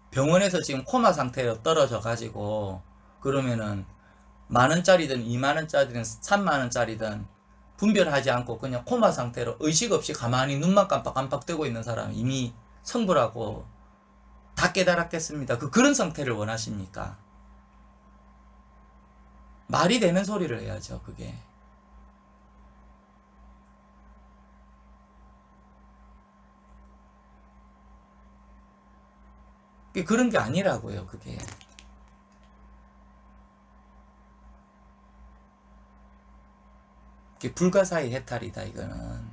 병원에서 지금 코마 상태로 떨어져 가지고 그러면은 10,000원짜리든 20,000원짜리든 30,000원짜리든 분별하지 않고 그냥 코마 상태로 의식 없이 가만히 눈만 깜빡깜빡 뜨고 있는 사람은 이미 성불하고 다 깨달았겠습니다. 그런 상태를 원하십니까? 말이 되는 소리를 해야죠, 그게. 그런 게 아니라고요, 그게. 그게 불가사의 해탈이다, 이거는.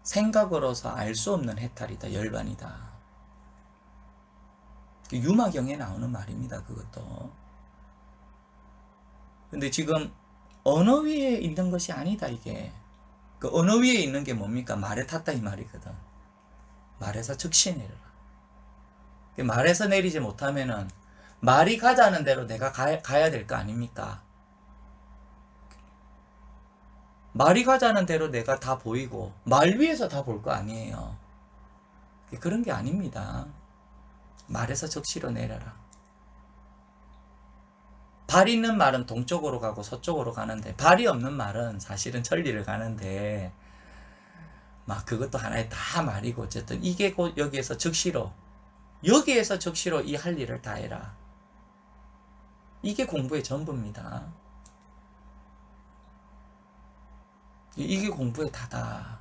생각으로서 알 수 없는 해탈이다, 열반이다. 유마경에 나오는 말입니다, 그것도. 근데 지금 언어 위에 있는 것이 아니다, 이게. 그 언어 위에 있는 게 뭡니까? 말에 탔다, 이 말이거든. 말에서 즉시 내려라. 말에서 내리지 못하면은 말이 가자는 대로 내가 가야 될 거 아닙니까? 말이 가자는 대로 내가 다 보이고 말 위에서 다 볼 거 아니에요. 그런 게 아닙니다. 말에서 적시로 내려라. 발 있는 말은 동쪽으로 가고 서쪽으로 가는데 발이 없는 말은 사실은 천리를 가는데 막 그것도 하나의 다 말이고 어쨌든 이게 곧 여기에서 적시로 이 할 일을 다 해라. 이게 공부의 전부입니다. 이게 공부의 다다.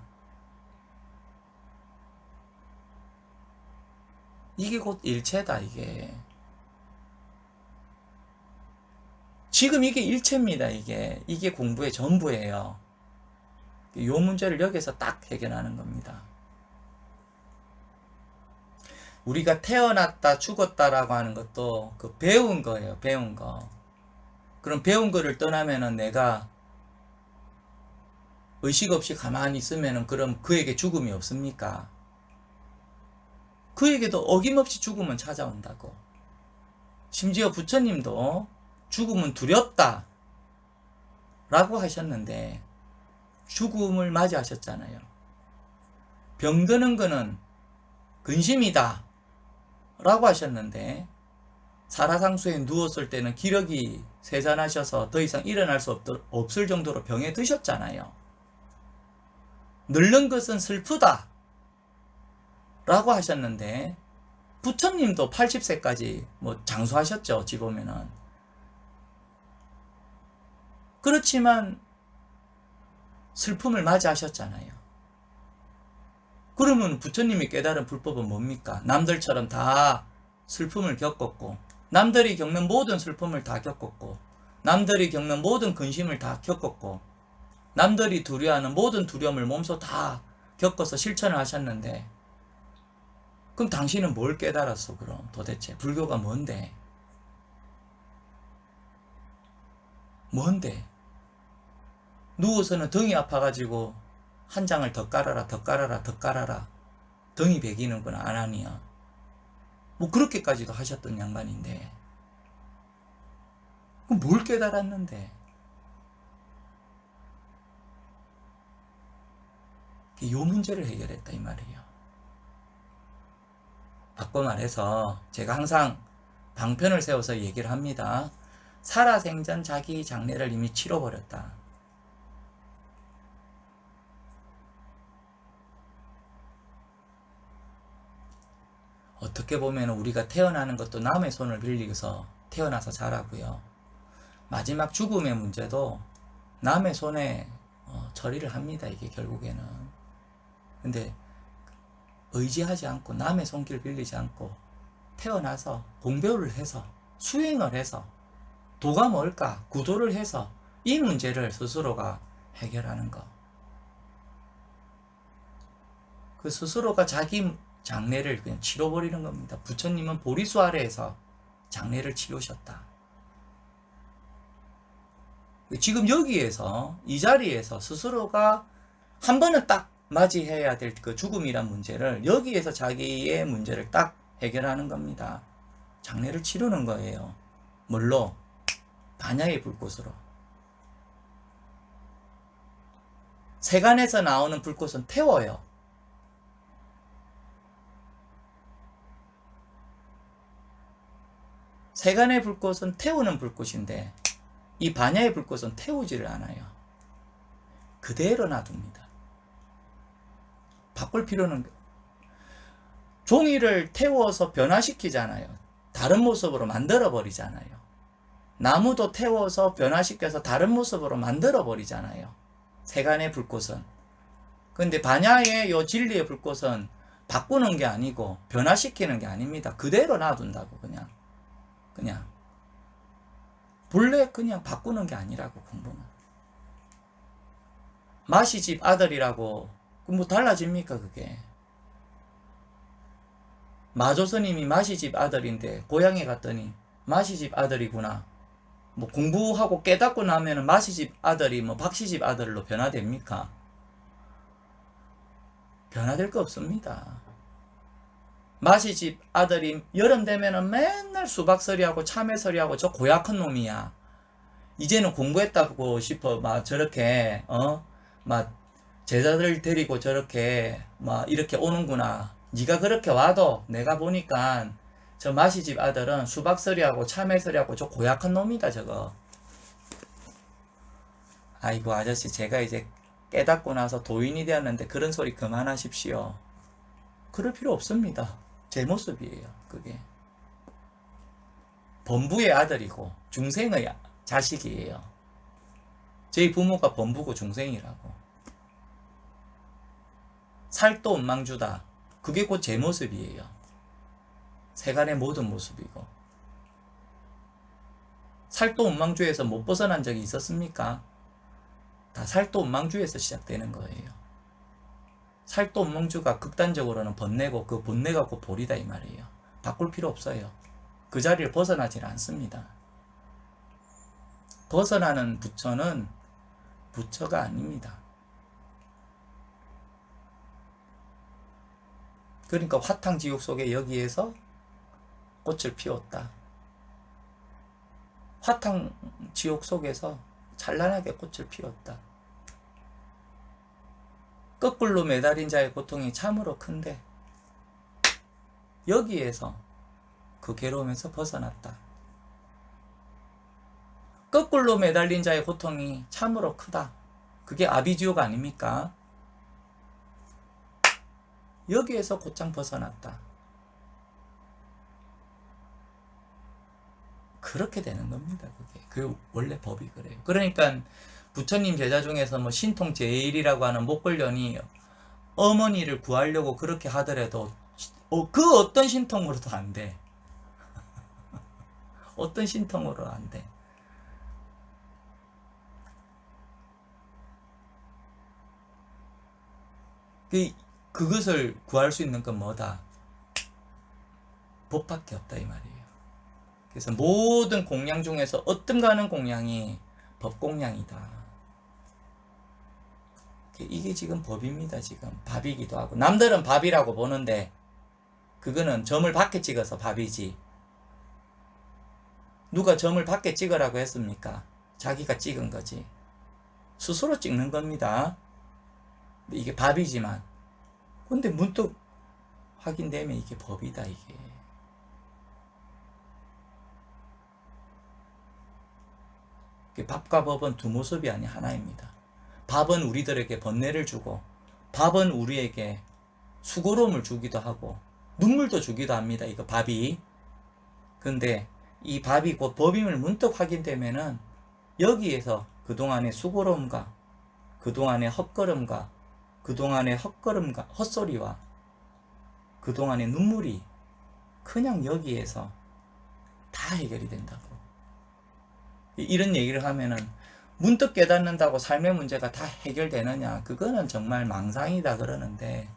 이게 곧 일체다, 이게. 지금 이게 일체입니다, 이게. 이게 공부의 전부예요. 요 문제를 여기서 딱 해결하는 겁니다. 우리가 태어났다, 죽었다라고 하는 것도 그 배운 거예요, 배운 거. 그럼 배운 거를 떠나면은 내가 의식 없이 가만히 있으면은 그럼 그에게 죽음이 없습니까? 그에게도 어김없이 죽음은 찾아온다고. 심지어 부처님도 죽음은 두렵다 라고 하셨는데 죽음을 맞이하셨잖아요. 병드는 거는 근심이다 라고 하셨는데 사라상수에 누웠을 때는 기력이 쇠잔하셔서 더 이상 일어날 수 없을 정도로 병에 드셨잖아요. 늙는 것은 슬프다 라고 하셨는데 부처님도 80세까지 뭐 장수하셨죠, 어찌 보면은. 그렇지만 슬픔을 맞이하셨잖아요. 그러면 부처님이 깨달은 불법은 뭡니까? 남들처럼 다 슬픔을 겪었고 남들이 겪는 모든 슬픔을 다 겪었고 남들이 겪는 모든 근심을 다 겪었고 남들이 두려워하는 모든 두려움을 몸소 다 겪어서 실천을 하셨는데 그럼 당신은 뭘 깨달았어? 그럼 도대체 불교가 뭔데? 뭔데? 누워서는 등이 아파가지고 한 장을 더 깔아라, 더 깔아라, 더 깔아라. 등이 배기는구나, 안 하니야. 뭐 그렇게까지도 하셨던 양반인데 그럼 뭘 깨달았는데? 요 문제를 해결했다, 이 말이에요. 바꿔 말해서 제가 항상 방편을 세워서 얘기를 합니다. 살아생전 자기 장래를 이미 치러버렸다. 어떻게 보면 우리가 태어나는 것도 남의 손을 빌리서 태어나서 자라고요. 마지막 죽음의 문제도 남의 손에 처리를 합니다, 이게 결국에는. 근데 의지하지 않고 남의 손길 빌리지 않고 태어나서 공부를 해서 수행을 해서 도가 뭘까? 구도를 해서 이 문제를 스스로가 해결하는 거. 그 스스로가 자기 장래를 그냥 치러버리는 겁니다. 부처님은 보리수 아래에서 장래를 치우셨다. 지금 여기에서 이 자리에서 스스로가 한 번은 딱 맞이해야 될 그 죽음이란 문제를 여기에서 자기의 문제를 딱 해결하는 겁니다. 장래를 치르는 거예요. 뭘로? 반야의 불꽃으로. 세간에서 나오는 불꽃은 태워요. 세간의 불꽃은 태우는 불꽃인데 이 반야의 불꽃은 태우지를 않아요. 그대로 놔둡니다. 바꿀 필요는, 종이를 태워서 변화시키잖아요. 다른 모습으로 만들어 버리잖아요. 나무도 태워서 변화시켜서 다른 모습으로 만들어 버리잖아요. 세간의 불꽃은. 근데 반야의 요 진리의 불꽃은 바꾸는 게 아니고 변화시키는 게 아닙니다. 그대로 놔둔다고. 그냥 본래 그냥 바꾸는 게 아니라고. 공부는 마시집 아들이라고 뭐 달라집니까? 그게 마조스님이 마시집 아들인데 고향에 갔더니 마시집 아들이구나, 뭐 공부하고 깨닫고 나면은 마시집 아들이 뭐 박시집 아들로 변화됩니까? 변화될 거 없습니다. 마시집 아들이 여름 되면은 맨날 수박서리하고 참외서리하고 저 고약한 놈이야. 이제는 공부했다고 싶어 막 저렇게 막 제자들 데리고 저렇게 막 이렇게 오는구나. 네가 그렇게 와도 내가 보니까 저 마시집 아들은 수박서리하고 참외서리하고 저 고약한 놈이다 저거. 아이고 아저씨, 제가 이제 깨닫고 나서 도인이 되었는데 그런 소리 그만하십시오. 그럴 필요 없습니다. 제 모습이에요. 그게 범부의 아들이고 중생의 자식이에요. 저희 부모가 범부고 중생이라고. 살도 원망주다. 그게 곧 제 모습이에요. 세간의 모든 모습이고. 살도 원망주에서 못 벗어난 적이 있었습니까? 다 살도 원망주에서 시작되는 거예요. 살도 원망주가 극단적으로는 번뇌고 그 번뇌가 곧 볼이다 이 말이에요. 바꿀 필요 없어요. 그 자리를 벗어나질 않습니다. 벗어나는 부처는 부처가 아닙니다. 그러니까 화탕지옥 속에 여기에서 꽃을 피웠다. 화탕지옥 속에서 찬란하게 꽃을 피웠다. 거꾸로 매달린 자의 고통이 참으로 큰데 여기에서 그 괴로움에서 벗어났다. 거꾸로 매달린 자의 고통이 참으로 크다. 그게 아비지옥 아닙니까? 여기에서 곧장 벗어났다. 그렇게 되는 겁니다. 그게 원래 법이 그래요. 그러니까 부처님 제자 중에서 뭐 신통 제일이라고 하는 목걸련이 어머니를 구하려고 그렇게 하더라도 그 어떤 신통으로도 안 돼. 어떤 신통으로 안 돼. 그것을 구할 수 있는 건 뭐다? 법밖에 없다 이 말이에요. 그래서 모든 공양 중에서 어떤가는 공양이 법공양이다. 이게 지금 법입니다. 지금 밥이기도 하고, 남들은 밥이라고 보는데 그거는 점을 밖에 찍어서 밥이지. 누가 점을 밖에 찍으라고 했습니까? 자기가 찍은 거지. 스스로 찍는 겁니다. 이게 밥이지만, 근데 문득 확인되면 이게 법이다. 이게 밥과 법은 두 모습이 아니 하나입니다. 밥은 우리들에게 번뇌를 주고, 밥은 우리에게 수고로움을 주기도 하고 눈물도 주기도 합니다. 이거 밥이. 근데 이 밥이 곧 법임을 문득 확인되면은 여기에서 그동안의 수고로움과 그동안의 헛걸음과 그동안의 헛소리와 그동안의 눈물이 그냥 여기에서 다 해결이 된다고. 이런 얘기를 하면은 문득 깨닫는다고 삶의 문제가 다 해결되느냐, 그거는 정말 망상이다 그러는데,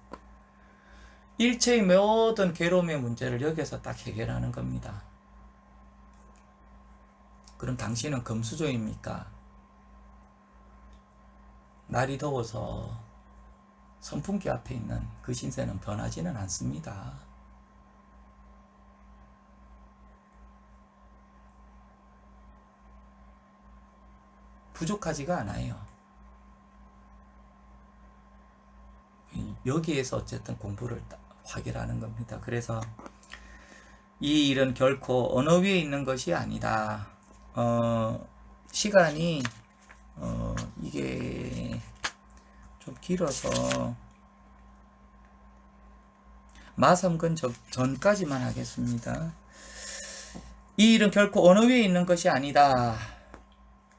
일체의 모든 괴로움의 문제를 여기서 딱 해결하는 겁니다. 그럼 당신은 금수저입니까? 날이 더워서 선풍기 앞에 있는 그 신세는 변하지는 않습니다. 부족하지가 않아요. 여기에서 어쨌든 공부를 확인하는 겁니다. 그래서 이 일은 결코 언어 위에 있는 것이 아니다. 시간이 이게 좀 길어서 마삼근 전까지만 하겠습니다. 이 일은 결코 언어 위에 있는 것이 아니다.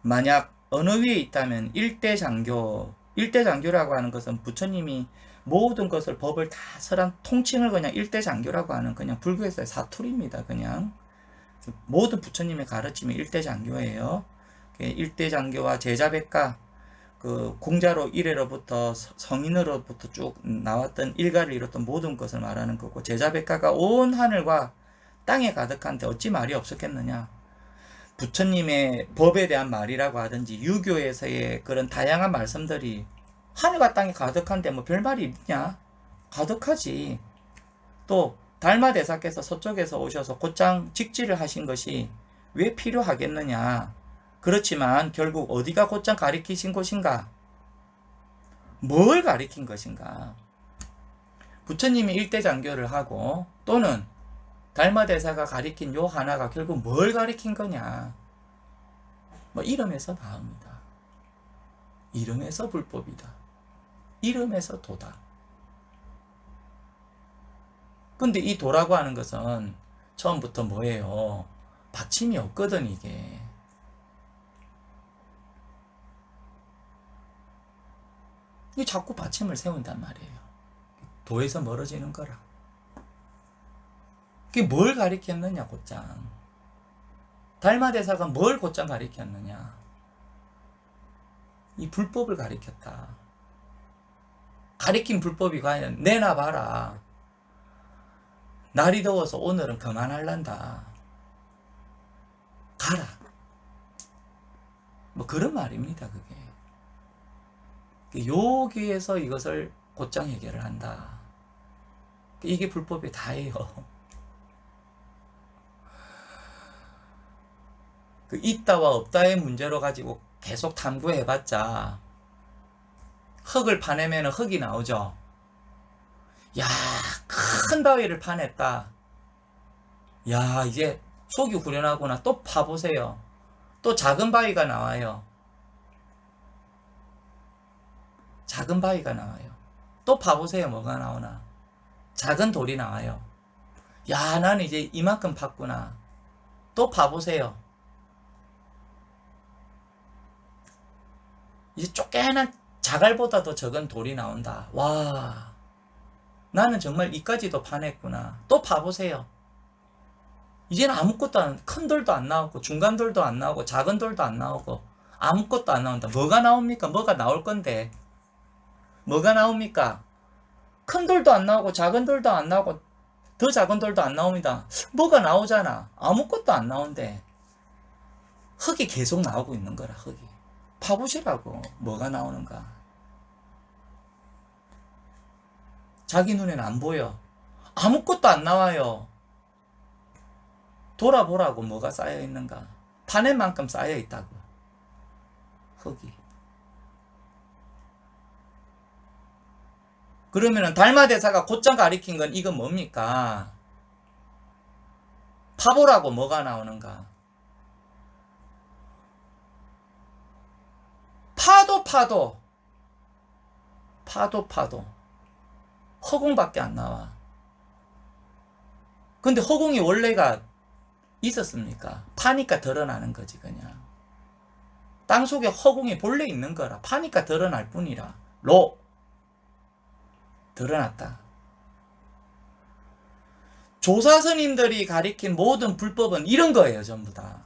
만약 언어 위에 있다면 일대장교라고 하는 것은 부처님이 모든 것을 법을 다 설한 통칭을 그냥 일대장교라고 하는 그냥 불교에서의 사투리입니다. 그냥 모든 부처님의 가르침이 일대장교예요. 일대장교와 제자백가 그 공자로 이래로부터 성인으로부터 쭉 나왔던 일가를 이뤘던 모든 것을 말하는 거고, 제자백가가 온 하늘과 땅에 가득한데 어찌 말이 없었겠느냐. 부처님의 법에 대한 말이라고 하든지 유교에서의 그런 다양한 말씀들이 하늘과 땅에 가득한데 뭐 별말이 있냐? 가득하지. 또 달마대사께서 서쪽에서 오셔서 곧장 직지를 하신 것이 왜 필요하겠느냐? 그렇지만 결국 어디가 곧장 가리키신 곳인가? 뭘 가리킨 것인가? 부처님이 일대장교를 하고 또는 달마대사가 가리킨 요 하나가 결국 뭘 가리킨 거냐? 뭐 이름에서 나옵니다. 이름에서 불법이다. 이름에서 도다. 근데 이 도라고 하는 것은 처음부터 뭐예요? 받침이 없거든, 이게. 이게 자꾸 받침을 세운단 말이에요. 도에서 멀어지는 거라. 그게 뭘 가리켰느냐, 곧장. 달마대사가 뭘 곧장 가리켰느냐. 이 불법을 가리켰다. 가리킨 불법이 과연 내놔봐라. 날이 더워서 오늘은 그만할란다. 가라. 뭐 그런 말입니다, 그게. 여기에서 이것을 곧장 해결을 한다. 이게 불법이 다예요. 그 있다와 없다의 문제로 가지고 계속 탐구해봤자 흙을 파내면 흙이 나오죠. 야, 큰 바위를 파냈다. 야, 이제 속이 후련하구나. 또 파보세요. 또 작은 바위가 나와요. 작은 바위가 나와요. 또 파보세요. 뭐가 나오나. 작은 돌이 나와요. 야, 나는 이제 이만큼 팠구나. 또 파보세요. 이제 쪼개난 자갈보다 더 적은 돌이 나온다. 와, 나는 정말 이까지도 파냈구나. 또 파보세요. 이제는 아무것도 큰 돌도 안 나오고 중간 돌도 안 나오고 작은 돌도 안 나오고 아무것도 안 나온다. 뭐가 나옵니까? 뭐가 나올 건데? 뭐가 나옵니까? 큰 돌도 안 나오고 작은 돌도 안 나오고 더 작은 돌도 안 나옵니다. 뭐가 나오잖아. 아무것도 안 나온대. 흙이 계속 나오고 있는 거라. 흙이. 파보시라고. 뭐가 나오는가. 자기 눈에는 안 보여. 아무것도 안 나와요. 돌아보라고. 뭐가 쌓여 있는가. 파낼 만큼 쌓여 있다고. 흙이. 그러면은 달마대사가 곧장 가리킨 건 이건 뭡니까? 파보라고. 뭐가 나오는가. 파도 허공밖에 안 나와. 근데 허공이 원래가 있었습니까? 파니까 드러나는 거지. 그냥 땅속에 허공이 본래 있는 거라. 파니까 드러날 뿐이라. 드러났다. 조사스님들이 가리킨 모든 불법은 이런 거예요. 전부 다.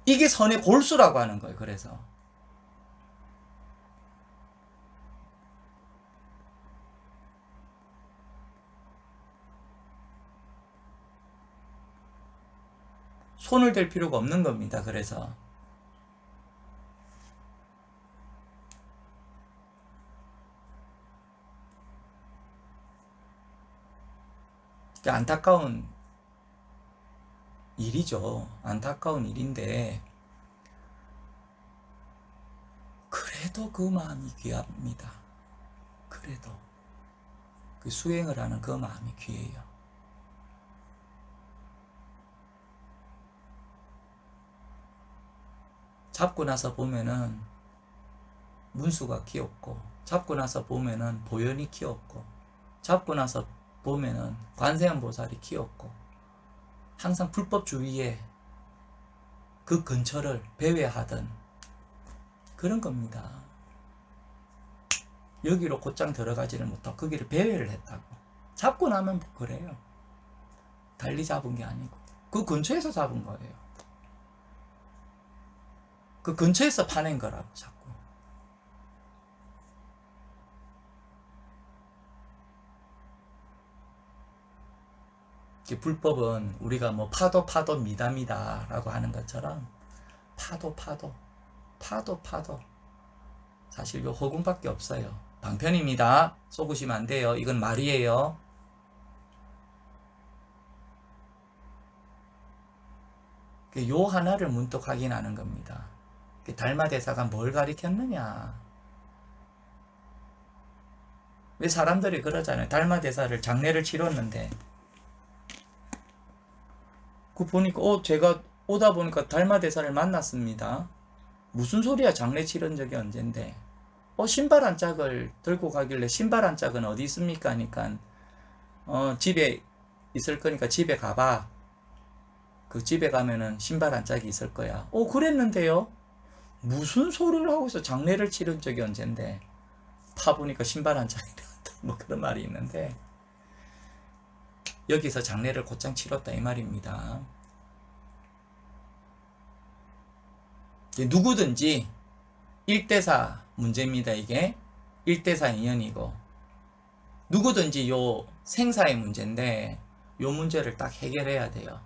이게 선의 골수라고 하는 거예요. 그래서 손을 댈 필요가 없는 겁니다. 그래서 안타까운 일이죠. 안타까운 일인데 그래도 그 마음이 귀합니다. 그래도 그 수행을 하는 그 마음이 귀해요. 잡고 나서 보면은 문수가 귀엽고, 잡고 나서 보면은 보현이 귀엽고, 잡고 나서 보면은 관세음보살이 귀엽고, 항상 불법 주위에 그 근처를 배회하던 그런 겁니다. 여기로 곧장 들어가지를 못하고 거기를 배회를 했다고. 잡고 나면 그래요. 달리 잡은 게 아니고 그 근처에서 잡은 거예요. 그 근처에서 파낸 거라고 자꾸. 불법은 우리가 뭐 파도 미담이다 라고 하는 것처럼 파도 사실 요 허공밖에 없어요. 방편입니다. 속으시면 안 돼요. 이건 말이에요. 요 하나를 문득 확인하는 겁니다. 달마대사가 뭘 가리켰느냐. 왜 사람들이 그러잖아요. 달마대사를 장례를 치렀는데 그 보니까 제가 오다 보니까 달마대사를 만났습니다. 무슨 소리야. 장례 치른 적이 언젠데. 신발 한 짝을 들고 가길래 신발 한 짝은 어디 있습니까 하니까 집에 있을 거니까 집에 가봐. 그 집에 가면은 신발 한 짝이 있을 거야. 그랬는데요. 무슨 소리를 하고 있어. 장례를 치른 적이 언젠데. 파보니까 신발 한 짝이다. 뭐 그런 말이 있는데 여기서 장례를 곧장 치렀다 이 말입니다. 누구든지 1대4 문제입니다. 이게 1대4 인연이고 누구든지 요 생사의 문제인데 요 문제를 딱 해결해야 돼요.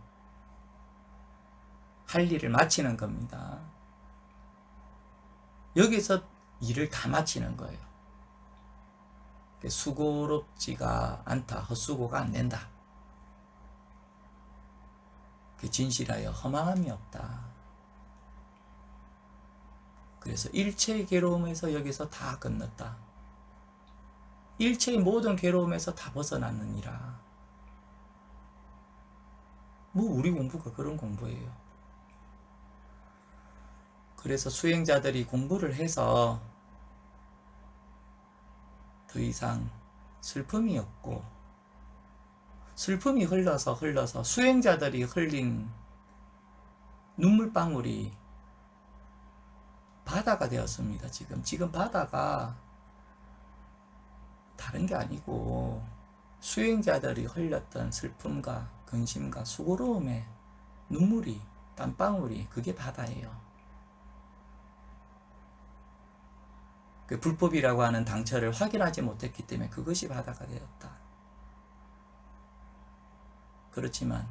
할 일을 마치는 겁니다. 여기서 일을 다 마치는 거예요. 수고롭지가 않다. 헛수고가 안 된다. 진실하여 허망함이 없다. 그래서 일체의 괴로움에서 여기서 다 건넜다. 일체의 모든 괴로움에서 다 벗어났느니라. 우리 공부가 그런 공부예요. 그래서 수행자들이 공부를 해서 더 이상 슬픔이 없고 슬픔이 흘러서 수행자들이 흘린 눈물방울이 바다가 되었습니다. 지금 바다가 다른 게 아니고 수행자들이 흘렸던 슬픔과 근심과 수고로움의 눈물이 땀방울이 그게 바다예요. 그 불법이라고 하는 당처를 확인하지 못했기 때문에 그것이 바다가 되었다. 그렇지만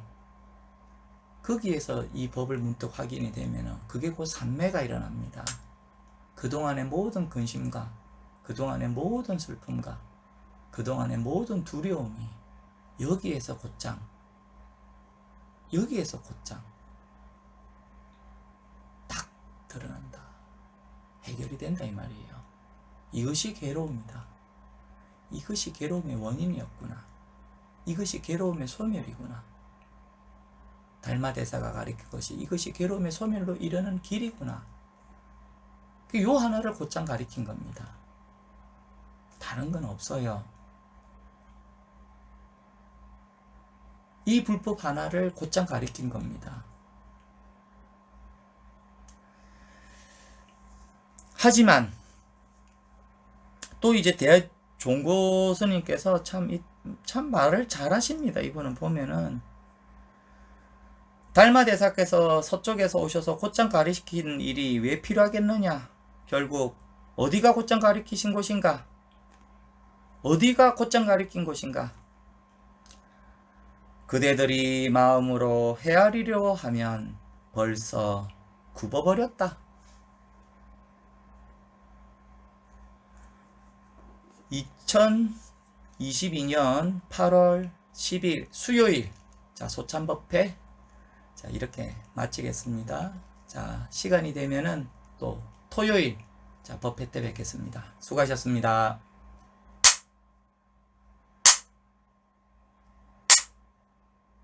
거기에서 이 법을 문득 확인이 되면 그게 곧 삼매가 일어납니다. 그동안의 모든 근심과 그동안의 모든 슬픔과 그동안의 모든 두려움이 여기에서 곧장 딱 드러난다. 해결이 된다 이 말이에요. 이것이 괴로움이다. 이것이 괴로움의 원인이었구나. 이것이 괴로움의 소멸이구나. 달마대사가 가르친 것이 이것이 괴로움의 소멸로 이르는 길이구나. 요 하나를 곧장 가르친 겁니다. 다른 건 없어요. 이 불법 하나를 곧장 가르친 겁니다. 하지만 또 이제 종고 스님께서 참 말을 잘 하십니다. 이분은 보면은 달마대사께서 서쪽에서 오셔서 곧장 가르치는 일이 왜 필요하겠느냐. 결국 어디가 곧장 가르치신 곳인가. 어디가 곧장 가르친 곳인가. 그대들이 마음으로 헤아리려 하면 벌써 굽어버렸다. 2022년 8월 10일 수요일, 자 소참법회, 자 이렇게 마치겠습니다. 자 시간이 되면은 또 토요일, 자 법회 때 뵙겠습니다. 수고하셨습니다.